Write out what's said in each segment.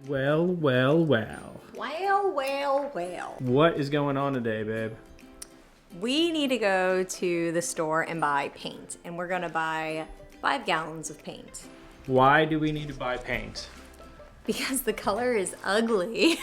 Well, well, well. Well, well, well. What is going on today, babe? We need to go to the store and buy paint, and we're gonna buy 5 gallons of paint. Why do we need to buy paint? Because the color is ugly.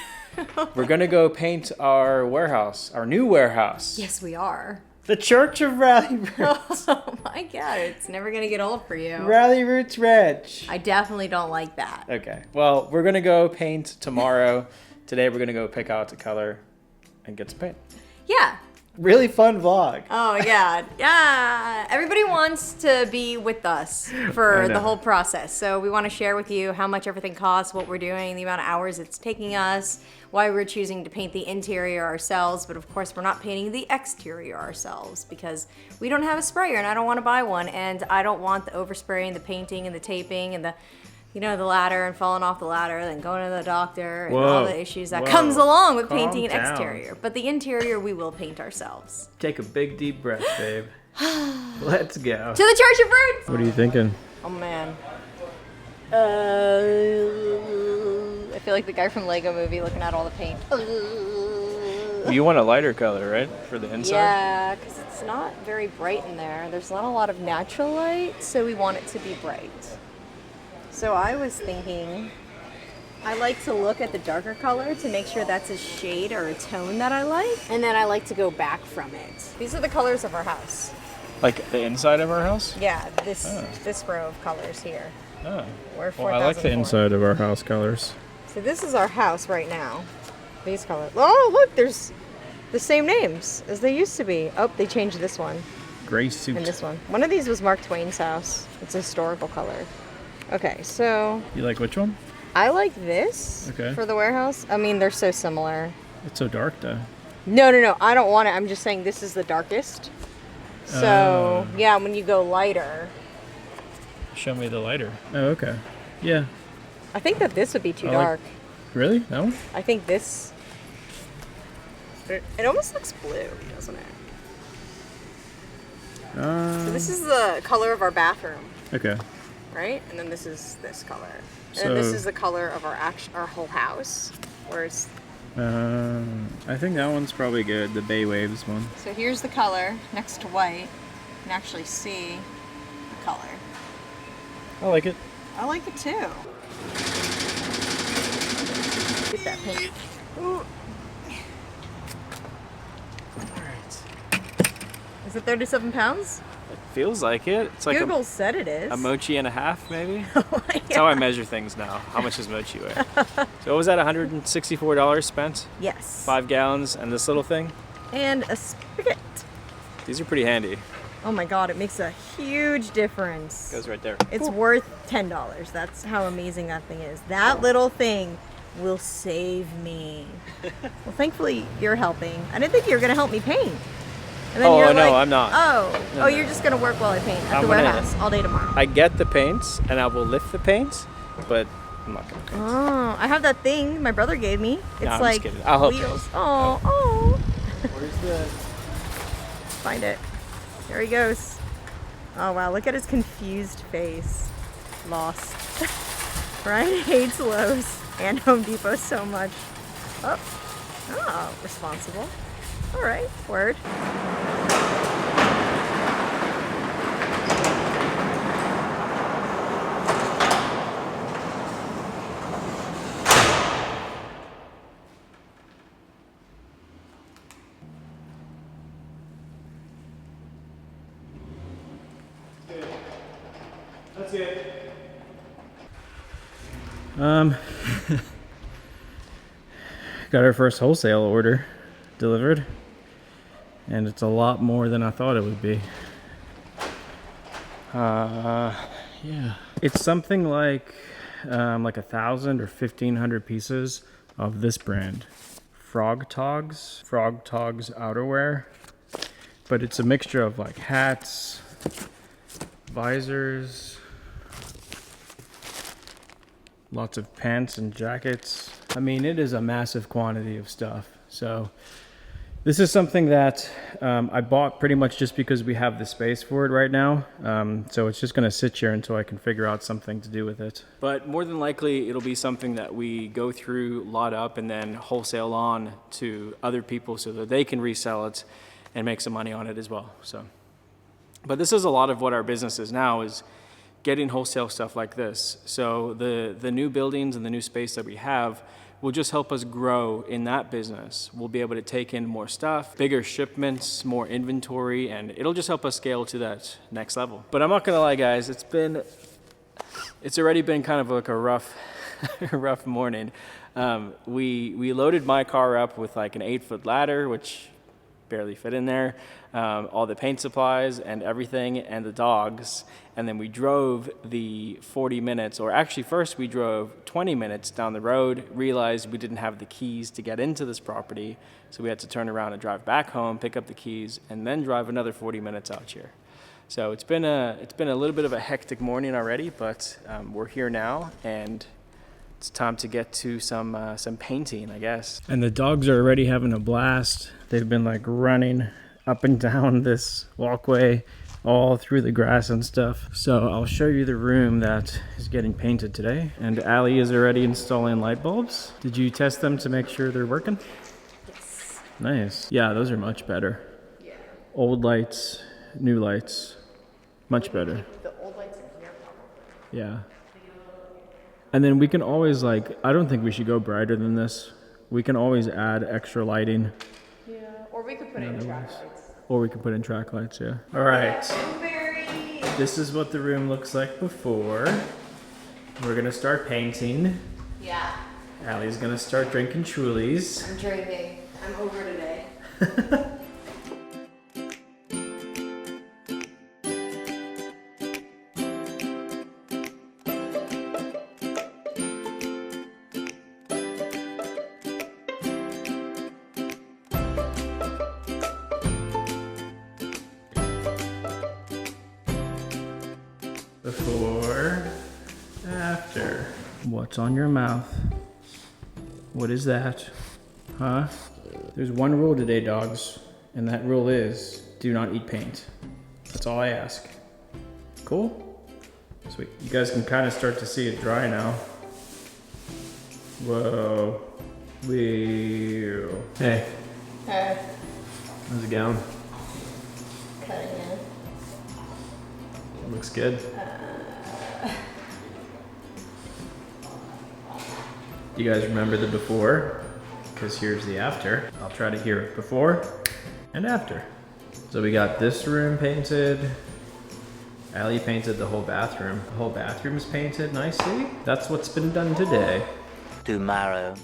We're gonna go paint our warehouse, our new warehouse. Yes, we are. The Church of Ralli Roots. Oh my god, it's never gonna get old for you. Ralli Roots Red. I definitely don't like that. Okay, well, we're gonna go paint tomorrow. Today we're gonna go pick out the color and get some paint. Yeah. Really fun vlog. Oh yeah, yeah. Everybody wants to be with us for the whole process. So we want to share with you how much everything costs, what we're doing, the amount of hours it's taking us, why we're choosing to paint the interior ourselves. But of course, we're not painting the exterior ourselves because we don't have a sprayer and I don't want to buy one. And I don't want the overspraying, the painting and the taping and the ladder and falling off the ladder, then going to the doctor and all the issues that comes along with painting an exterior. But the interior, we will paint ourselves. Take a big deep breath, babe. Let's go. To the Church of Roots! What are you thinking? Oh man. I feel like the guy from Lego Movie looking at all the paint. You want a lighter color, right? For the inside? Yeah, because it's not very bright in there. There's not a lot of natural light, so we want it to be bright. So I was thinking, I like to look at the darker color to make sure that's a shade or a tone that I like. And then I like to go back from it. These are the colors of our house. Like the inside of our house? Yeah, this row of colors here. Oh. We're Well, I like the inside of our house colors. So this is our house right now. These colors. Oh, look, there's the same names as they used to be. Oh, they changed this one. Gray suit. And this one. One of these was Mark Twain's house. It's a historical color. Okay, so You like which one? I like this for the warehouse. I mean, they're so similar. It's so dark though. No, I don't want it. I'm just saying this is the darkest. So, yeah, when you go lighter. Show me the lighter. Oh, okay. Yeah. I think that this would be too dark. Really? No? I think this. It almost looks blue, doesn't it? So this is the color of our bathroom. Okay. Right? And then this is this color. And then this is the color of our whole house. Whereas I think that one's probably good, the Bay Waves one. so here's the color next to white. You can actually see the color. I like it. I like it too. Get that paint. Ooh. Alright. Is it 37 pounds? It feels like it. It's like Google said it is. a mochi and a half, maybe. Oh my That's how I measure things now. How much does mochi weigh? So what was that, $164 spent? Yes. 5 gallons and this little thing? And a spigot. These are pretty handy. Oh my god, it makes a huge difference. Goes right there. It's worth $10. That's how amazing that thing is. That little thing will save me. Well, thankfully you're helping. I didn't think you were going to help me paint. And then you're no, like, I'm not. Oh, you're just going to work while I paint at the warehouse all day tomorrow. I get the paints and I will lift the paints, but I'm not going to paint. Oh, I have that thing my brother gave me. It's I'm like just kidding. I'll help you. wheels. Oh. Where's the... Find it. There he goes. Oh wow, look at his confused face. Lost. Ryan hates Lowe's and Home Depot so much. Oh, responsible. All right, word. That's it. Got our first wholesale order delivered, and it's a lot more than I thought it would be. Yeah. It's something like 1,000 or 1,500 pieces of this brand. Frog Togs outerwear. But it's a mixture of like hats, visors, lots of pants and jackets. I mean, it is a massive quantity of stuff. So This is something that I bought pretty much just because we have the space for it right now. So it's just gonna sit here until I can figure out something to do with it. But more than likely, it'll be something that we go through, lot up, and then wholesale on to other people so that they can resell it and make some money on it as well. So, but this is a lot of what our business is now, is getting wholesale stuff like this. So the new buildings and the new space that we have will just help us grow in that business. We'll be able to take in more stuff, bigger shipments, more inventory, and it'll just help us scale to that next level. But I'm not gonna lie, guys, it's already been kind of like a rough rough morning. We loaded my car up with like an 8-foot ladder, which barely fit in there, all the paint supplies and everything, and the dogs. And then we drove the 40 minutes, or actually first we drove 20 minutes down the road, realized we didn't have the keys to get into this property, so we had to turn around and drive back home, pick up the keys, and then drive another 40 minutes out here. So it's been a little bit of a hectic morning already, but we're here now, and it's time to get to some painting, I guess. And the dogs are already having a blast. They've been like running up and down this walkway, all through the grass and stuff. So I'll show you the room that is getting painted today. And Allie is already installing light bulbs. Did you test them to make sure they're working? Yes. Nice. Yeah, those are much better. Yeah. Old lights, new lights, much better. The old lights in here, probably. Yeah. And then we can always, like, I don't think we should go brighter than this. We can always add extra lighting. Yeah, or we could put it in track lights. Or we can put in track lights, yeah. All right. This is what the room looks like before. We're gonna start painting. Yeah. Allie's gonna start drinking Trulies. I'm drinking. I'm over today. Before, after. What's on your mouth? What is that? Huh? There's one rule today, dogs, and that rule is do not eat paint. That's all I ask. Cool? Sweet. You guys can kind of start to see it dry now. Whoa. Wheel. Hey. Hey. How's it going? Cutting in. Looks good. Do you guys remember the before? Because here's the after. I'll try to hear it before and after. So we got this room painted. Allie painted the whole bathroom. The whole bathroom is painted nicely. That's what's been done today. Tomorrow.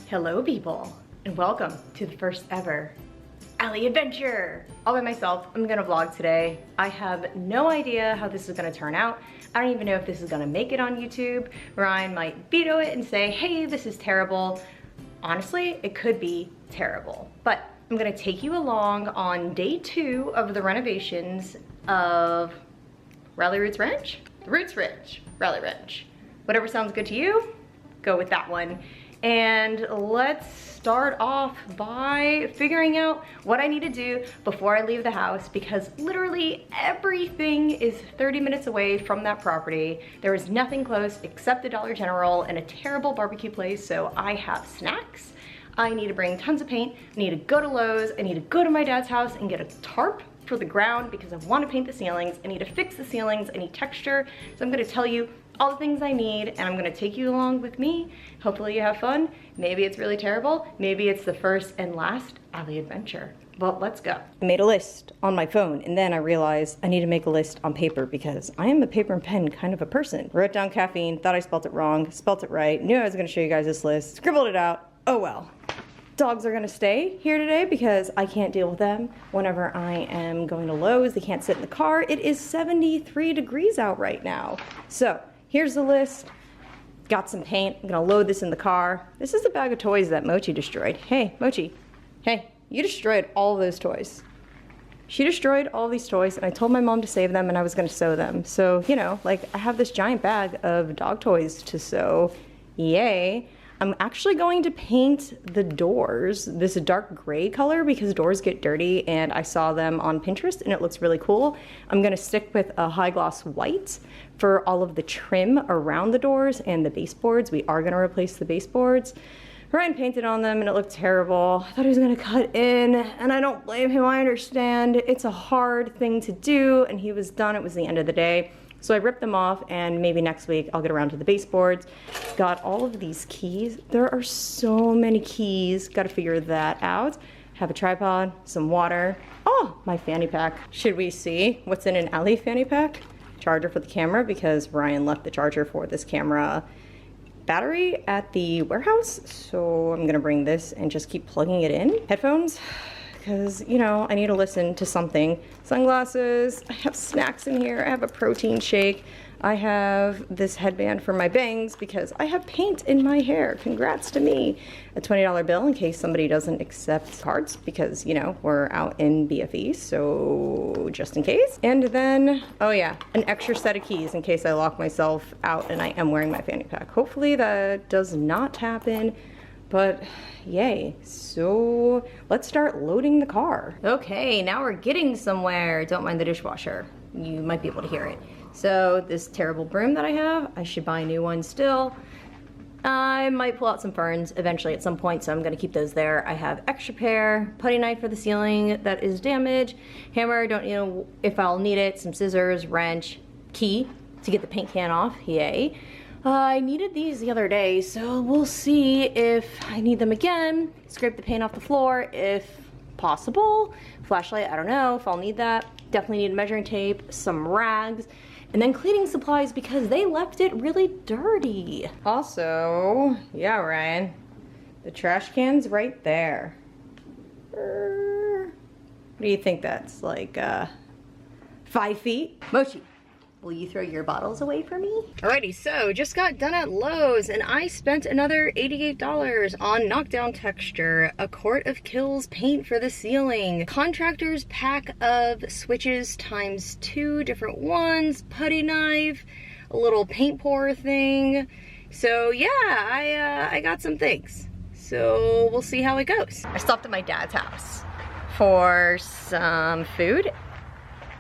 Hello, people, and welcome to the first ever Ralli adventure. All by myself. I'm gonna vlog today. I have no idea how this is gonna turn out. I don't even know if this is gonna make it on YouTube. Ryan might veto it and say, hey, this is terrible. Honestly, it could be terrible. But I'm gonna take you along on day 2 of the renovations of Ralli Roots Ranch? Roots Ranch, Ralli Ranch. Whatever sounds good to you, go with that one. And let's start off by figuring out what I need to do before I leave the house, because literally everything is 30 minutes away from that property. There is nothing close except the Dollar General and a terrible barbecue place, so I have snacks. I need to bring tons of paint. I need to go to Lowe's. I need to go to my dad's house and get a tarp for the ground because I want to paint the ceilings. I need to fix the ceilings. I need texture. So I'm going to tell you all the things I need, and I'm going to take you along with me. Hopefully you have fun. Maybe it's really terrible. Maybe it's the first and last Ralli adventure. But let's go. I made a list on my phone, and then I realized I need to make a list on paper because I am a paper and pen kind of a person. Wrote down caffeine, thought I spelt it wrong, spelt it right, knew I was going to show you guys this list, scribbled it out. Oh well. Dogs are gonna stay here today because I can't deal with them whenever I am going to Lowe's. They can't sit in the car. It is 73 degrees out right now. So here's the list. Got some paint. I'm gonna load this in the car. This is the bag of toys that Mochi destroyed. Hey, Mochi. Hey, you destroyed all of those toys. She destroyed all these toys, and I told my mom to save them, and I was gonna sew them. So, you know, like, I have this giant bag of dog toys to sew. Yay. I'm actually going to paint the doors this dark gray color because doors get dirty, and I saw them on Pinterest and it looks really cool. I'm gonna stick with a high gloss white for all of the trim around the doors and the baseboards. We are gonna replace the baseboards. Ryan painted on them and it looked terrible. I thought he was gonna cut in, and I don't blame him, I understand. It's a hard thing to do, and he was done, it was the end of the day. So I ripped them off, and maybe next week I'll get around to the baseboards. Got all of these keys. There are so many keys, gotta figure that out. Have a tripod, some water. Oh, my fanny pack. Should we see what's in an Ellie fanny pack? Charger for the camera, because Ryan left the charger for this camera battery at the warehouse, so I'm gonna bring this and just keep plugging it in. Headphones, because you know I need to listen to something. Sunglasses, I have snacks in here, I have a protein shake, I have this headband for my bangs because I have paint in my hair. Congrats to me. A $20 bill in case somebody doesn't accept cards, because you know we're out in BFE, so just in case. And then, oh yeah, an extra set of keys in case I lock myself out and I am wearing my fanny pack. Hopefully that does not happen, but yay. So let's start loading the car. Okay, now we're getting somewhere. Don't mind the dishwasher. You might be able to hear it. So this terrible broom that I have, I should buy a new one still. I might pull out some ferns eventually at some point, so I'm gonna keep those there. I have extra pair, putty knife for the ceiling that is damaged, hammer, don't know if I'll need it, some scissors, wrench, key to get the paint can off, yay. I needed these the other day, so we'll see if I need them again. Scrape the paint off the floor if possible. Flashlight, I don't know if I'll need that. Definitely need measuring tape, some rags, and then cleaning supplies because they left it really dirty. Also, yeah, Ryan, the trash can's right there. What do you think that's, like 5 feet? Mochi, will you throw your bottles away for me? Alrighty, so just got done at Lowe's and I spent another $88 on knockdown texture, a quart of Kills paint for the ceiling, contractor's pack of switches times 2 different ones, putty knife, a little paint pour thing. So yeah, I got some things. So we'll see how it goes. I stopped at my dad's house for some food.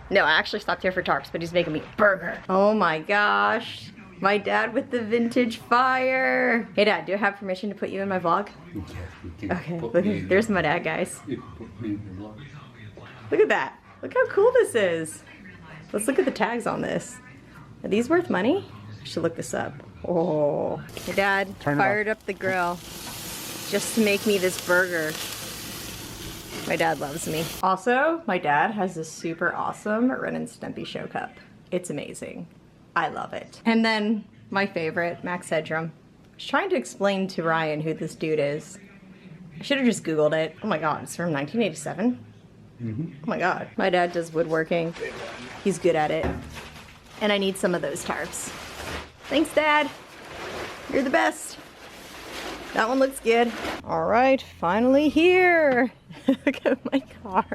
No, I actually stopped here for tarps, but he's making me a burger. Oh my gosh. My dad with the vintage fire. Hey Dad, do I have permission to put you in my vlog? Okay, look, there's my dad, guys. Look at that. Look how cool this is. Let's look at the tags on this. Are these worth money? I should look this up. Oh. My dad fired up the grill just to make me this burger. My dad loves me. Also, my dad has this super awesome Ren and Stimpy show cup. It's amazing. I love it. And then my favorite, Max Headroom. I was trying to explain to Ryan who this dude is. I should have just Googled it. Oh my God, it's from 1987? Oh my God. My dad does woodworking. He's good at it. And I need some of those tarps. Thanks, Dad. You're the best. That one looks good. All right, finally here. Look at my car.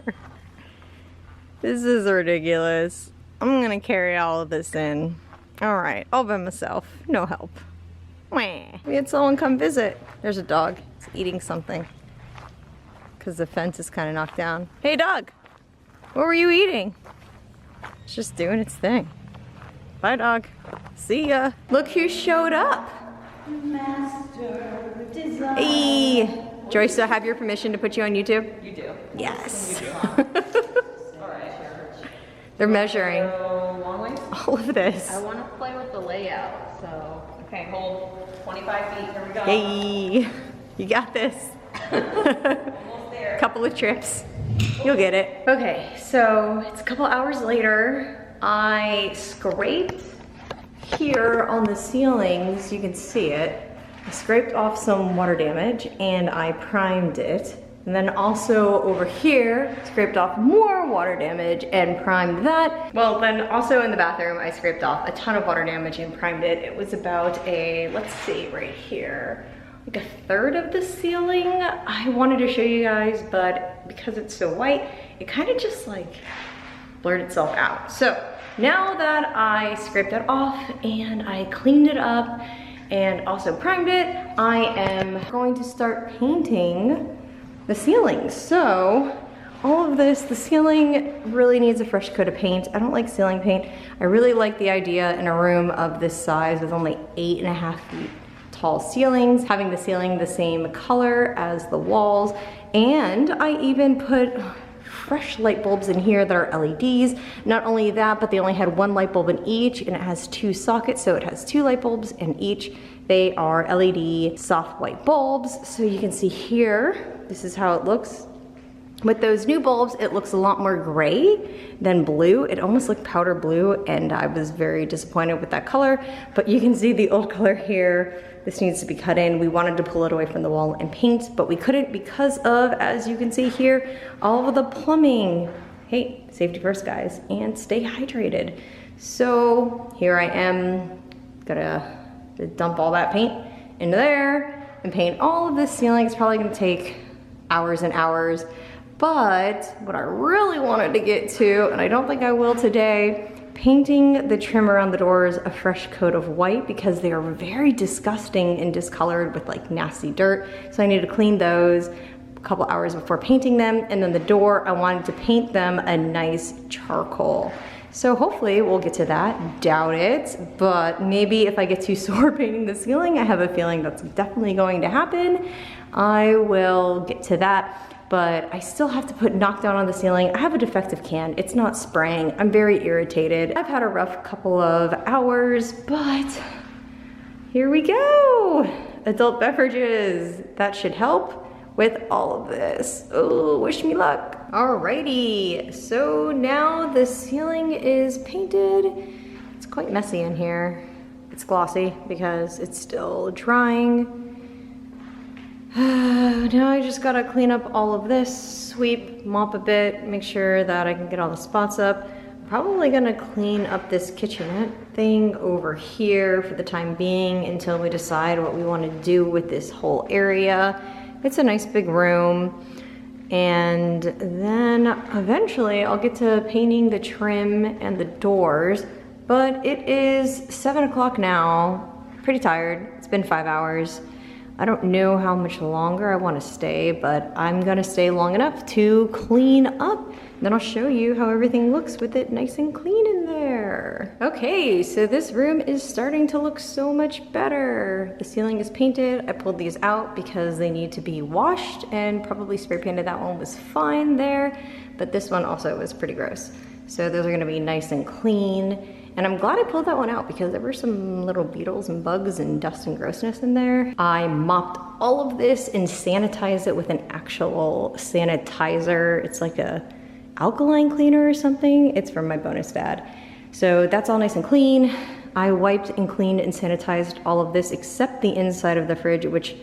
This is ridiculous. I'm gonna carry all of this in. All right, all by myself, no help. We had someone come visit. There's a dog, it's eating something because the fence is kind of knocked down. Hey dog, what were you eating? It's just doing its thing. Bye dog, see ya. Look who showed up. Hey, Joyce, do I have your permission to put you on YouTube? You do. Yes. Alright. They're measuring Long ways? all of this. I want to play with the layout, so. Okay, hold 25 feet. Here we go. Hey, you got this. Almost there. Couple of trips. You'll get it. Okay, so it's a couple hours later. I scraped here on the ceilings, you can see it. I scraped off some water damage and I primed it. And then also over here, scraped off more water damage and primed that. Well, then also in the bathroom, I scraped off a ton of water damage and primed it. It was about a, let's see, right here, like a third of the ceiling. I wanted to show you guys, but because it's so white, it kind of just like blurred itself out. So now that I scraped that off and I cleaned it up and also primed it, I am going to start painting the ceiling. So all of this, the ceiling really needs a fresh coat of paint. I don't like ceiling paint. I really like the idea in a room of this size with only 8.5 feet tall ceilings, having the ceiling the same color as the walls. And I even put fresh light bulbs in here that are LEDs. Not only that, but they only had 1 light bulb in each, and it has 2 sockets, so it has 2 light bulbs in each. They are LED soft white bulbs. So you can see here, this is how it looks. With those new bulbs, it looks a lot more gray than blue. It almost looked powder blue, and I was very disappointed with that color. But you can see the old color here. This needs to be cut in. We wanted to pull it away from the wall and paint, but we couldn't because of, as you can see here, all of the plumbing. Hey, safety first, guys, and stay hydrated. So here I am, gonna dump all that paint into there and paint all of this ceiling. It's probably gonna take hours and hours. But what I really wanted to get to, and I don't think I will today, painting the trim around the doors a fresh coat of white, because they are very disgusting and discolored with like nasty dirt. So I need to clean those a couple hours before painting them. And then the door, I wanted to paint them a nice charcoal. So hopefully we'll get to that. Doubt it, but maybe if I get too sore painting the ceiling, I have a feeling that's definitely going to happen. I will get to that. But I still have to put knockdown on the ceiling. I have a defective can, it's not spraying. I'm very irritated. I've had a rough couple of hours, but here we go. Adult beverages, that should help with all of this. Oh, wish me luck. Alrighty, so now the ceiling is painted. It's quite messy in here. It's glossy because it's still drying. Now I just gotta clean up all of this, sweep, mop a bit, make sure that I can get all the spots up. I'm probably gonna clean up this kitchenette thing over here for the time being until we decide what we want to do with this whole area. It's a nice big room. And then eventually I'll get to painting the trim and the doors, but it is 7 o'clock now. Pretty tired, it's been 5 hours. I don't know how much longer I want to stay, but I'm gonna stay long enough to clean up. Then I'll show you how everything looks with it nice and clean in there. Okay, so this room is starting to look so much better. The ceiling is painted. I pulled these out because they need to be washed and probably spray painted. That one was fine there, but this one also was pretty gross. So those are gonna be nice and clean. And I'm glad I pulled that one out because there were some little beetles and bugs and dust and grossness in there. I mopped all of this and sanitized it with an actual sanitizer. It's like a alkaline cleaner or something. It's from my bonus dad. So that's all nice and clean. I wiped and cleaned and sanitized all of this except the inside of the fridge, which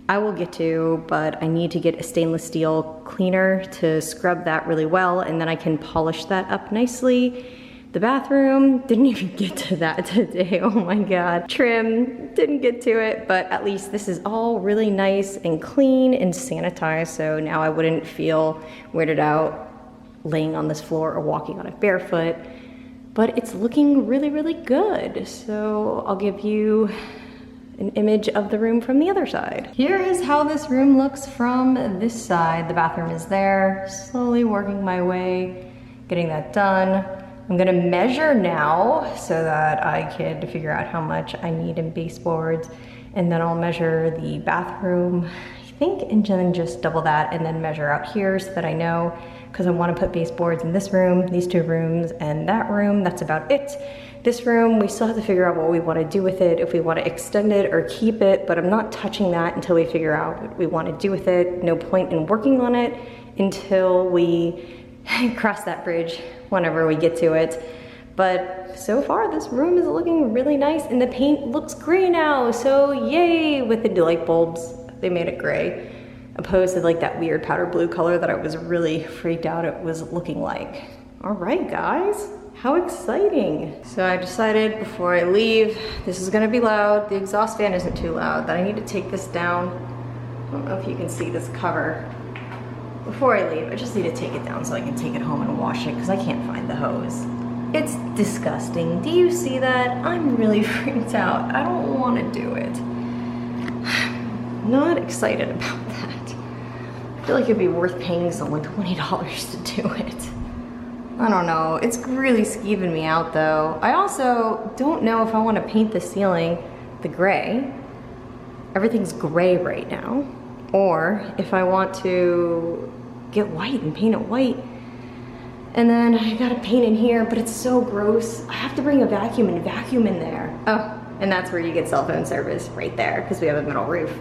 I will get to, but I need to get a stainless steel cleaner to scrub that really well, and then I can polish that up nicely. The bathroom, didn't even get to that today, oh my God. Trim, didn't get to it, but at least this is all really nice and clean and sanitized, so now I wouldn't feel weirded out laying on this floor or walking on it barefoot. But it's looking really, really good. So I'll give you an image of the room from the other side. Here is how this room looks from this side. The bathroom is there, slowly working my way, getting that done. I'm gonna measure now so that I can figure out how much I need in baseboards, and then I'll measure the bathroom, I think, and then just double that and then measure out here so that I know, because I want to put baseboards in this room, these 2 rooms, and that room. That's about it. This room, we still have to figure out what we want to do with it, if we want to extend it or keep it, but I'm not touching that until we figure out what we want to do with it. No point in working on it until we cross that bridge whenever we get to it. But so far this room is looking really nice and the paint looks gray now, so yay with the light bulbs. They made it gray, opposed to like that weird powder blue color that I was really freaked out it was looking like. All right guys, how exciting. So I decided before I leave, this is gonna be loud, the exhaust fan isn't too loud, that I need to take this down. I don't know if you can see this cover. Before I leave, I just need to take it down so I can take it home and wash it because I can't find the hose. It's disgusting. Do you see that? I'm really freaked out. I don't want to do it. Not excited about that. I feel like it'd be worth paying someone $20 to do it. I don't know. It's really skeeving me out though. I also don't know if I want to paint the ceiling the gray. Everything's gray right now. Or if I want to get white and paint it white. And then I gotta paint in here, but it's so gross. I have to bring a vacuum and vacuum in there. Oh, and that's where you get cell phone service, right there, because we have a metal roof.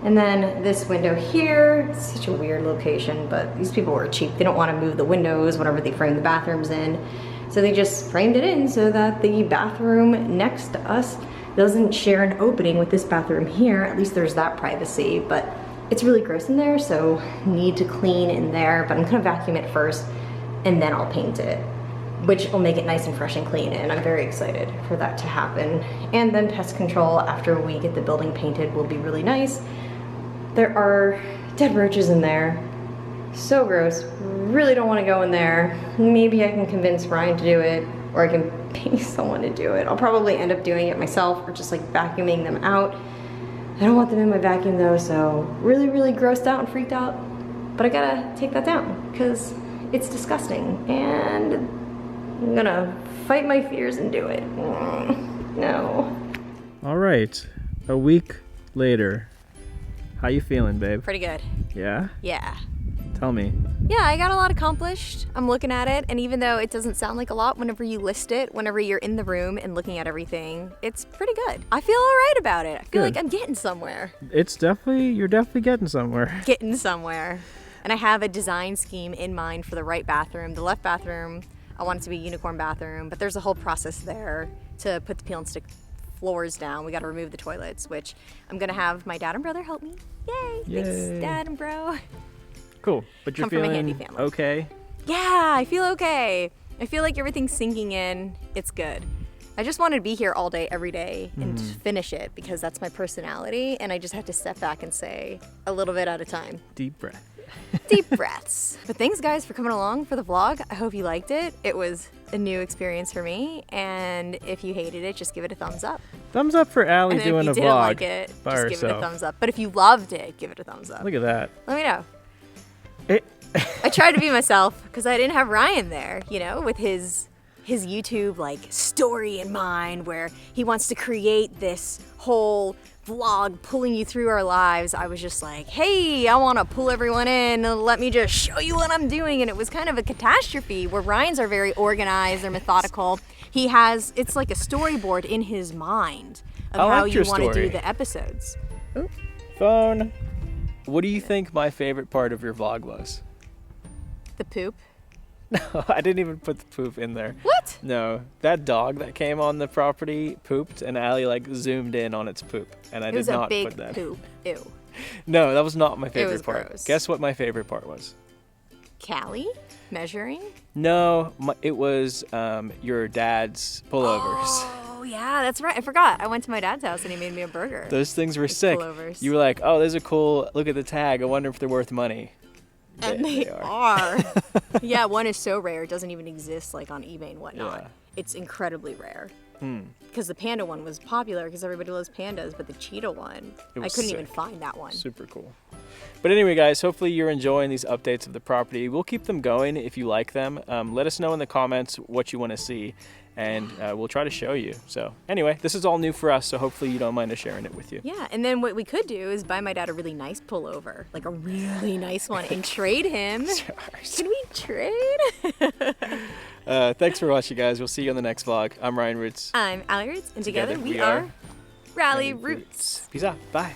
And then this window here, it's such a weird location, but these people were cheap. They don't want to move the windows whenever they frame the bathrooms in. So they just framed it in so that the bathroom next to us doesn't share an opening with this bathroom here. At least there's that privacy, but it's really gross in there, so need to clean in there. But I'm gonna vacuum it first, and then I'll paint it, which will make it nice and fresh and clean, and I'm very excited for that to happen. And then pest control after we get the building painted will be really nice. There are dead roaches in there. So gross. Really don't want to go in there. Maybe I can convince Ryan to do it, or I can pay someone to do it. I'll probably end up doing it myself, or just like vacuuming them out. I don't want them in my vacuum though, so really, really grossed out and freaked out. But I gotta take that down, because it's disgusting. And I'm gonna fight my fears and do it. No. All right, a week later. How you feeling, babe? Pretty good. Yeah? Yeah. Tell me. Yeah, I got a lot accomplished. I'm looking at it, and even though it doesn't sound like a lot whenever you list it, whenever you're in the room and looking at everything, it's pretty good. I feel all right about it. I feel like I'm getting somewhere. You're definitely getting somewhere. Getting somewhere. And I have a design scheme in mind for the right bathroom. The left bathroom, I want it to be a unicorn bathroom, but there's a whole process there to put the peel and stick floors down. We got to remove the toilets, which I'm gonna have my dad and brother help me. Yay! Thanks, Dad and bro. Cool, but you're Come from a feeling handy family. okay? Yeah, I feel okay. I feel like everything's sinking in. It's good. I just wanted to be here all day, every day, and finish it because that's my personality, and I just have to step back and say a little bit at a time. Deep breath. Deep breaths. But thanks, guys, for coming along for the vlog. I hope you liked it. It was a new experience for me, and if you hated it, just give it a thumbs up. Thumbs up for Allie And doing if a you didn't vlog like it, by just herself. give it a thumbs up. But if you loved it, give it a thumbs up. Look at that. Let me know. It, I tried to be myself because I didn't have Ryan there, you know, with his YouTube like story in mind where he wants to create this whole vlog pulling you through our lives. I was just like, hey, I want to pull everyone in and let me just show you what I'm doing. And it was kind of a catastrophe where Ryan's are very organized, they're methodical. He has, it's like a storyboard in his mind of how you want to do the episodes. Ooh. phone. What do you think my favorite part of your vlog was? The poop. No, I didn't even put the poop in there. What? No, that dog that came on the property pooped, and Allie like zoomed in on its poop, and I did not put that. It was a big poop. Ew. No, that was not my favorite was part. gross. Guess what my favorite part was? Callie? Measuring? No, it was your dad's pullovers. Oh, yeah, that's right. I forgot. I went to my dad's house and he made me a burger. Those things were sick. Pullovers. You were like, oh, those are cool. Look at the tag. I wonder if they're worth money. And they are. Yeah, one is so rare. It doesn't even exist like on eBay and whatnot. Yeah. It's incredibly rare. Because the panda one was popular because everybody loves pandas, but the cheetah one, I couldn't even find that one. Super cool. But anyway, guys, hopefully you're enjoying these updates of the property. We'll keep them going if you like them. Let us know in the comments what you want to see, and we'll try to show you. So anyway, this is all new for us, so hopefully you don't mind us sharing it with you. Yeah, and then what we could do is buy my dad a really nice pullover, like a really nice one, and trade him. Can we trade? Thanks for watching, guys. We'll see you on the next vlog. I'm Ryan Roots. I'm Allie Roots, and together we are Ralli Roots. Peace out. Bye.